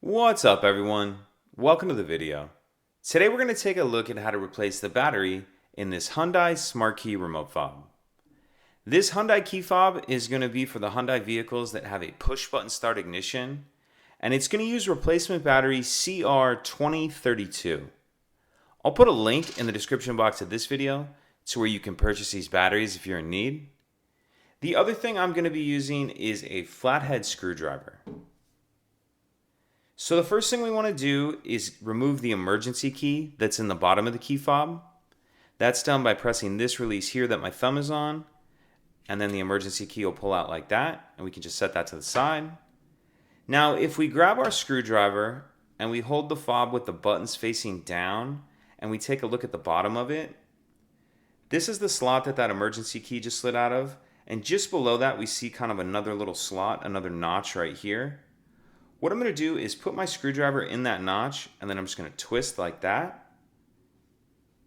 What's up everyone? Welcome to the video. Today we're going to take a look at how to replace the battery in this Hyundai Smart Key remote fob. This Hyundai key fob is going to be for the Hyundai vehicles that have a push button start ignition, and it's going to use replacement battery CR2032. I'll put a link in the description box of this video to where you can purchase these batteries if you're in need. The other thing I'm going to be using is a flathead screwdriver. So the first thing we want to do is remove the emergency key that's in the bottom of the key fob. That's done by pressing this release here that my thumb is on, and then the emergency key will pull out like that, and we can just set that to the side. Now if we grab our screwdriver and we hold the fob with the buttons facing down and we take a look at the bottom of it, this is the slot that emergency key just slid out of, and just below that we see kind of another little slot, another notch right here. What I'm going to do is put my screwdriver in that notch, and then I'm just going to twist like that.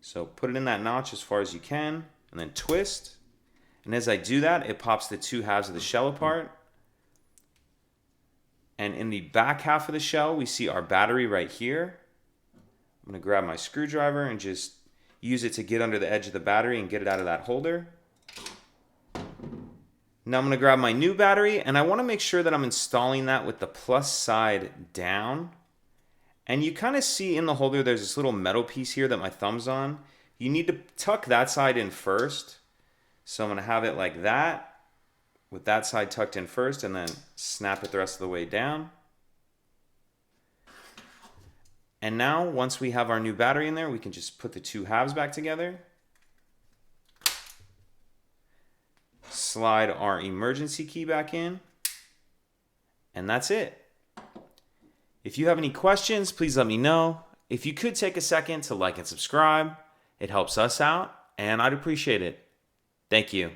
So put it in that notch as far as you can, and then twist. And as I do that, it pops the two halves of the shell apart. And in the back half of the shell, we see our battery right here. I'm going to grab my screwdriver and just use it to get under the edge of the battery and get it out of that holder. Now I'm going to grab my new battery, and I want to make sure that I'm installing that with the plus side down. And you kind of see in the holder there's this little metal piece here that my thumb's on. You need to tuck that side in first. So I'm going to have it like that, with that side tucked in first, and then snap it the rest of the way down. And now once we have our new battery in there, we can just put the two halves back together. Slide our emergency key back in, and that's it. If you have any questions, please let me know. If you could take a second to like and subscribe, it helps us out, and I'd appreciate it. Thank you.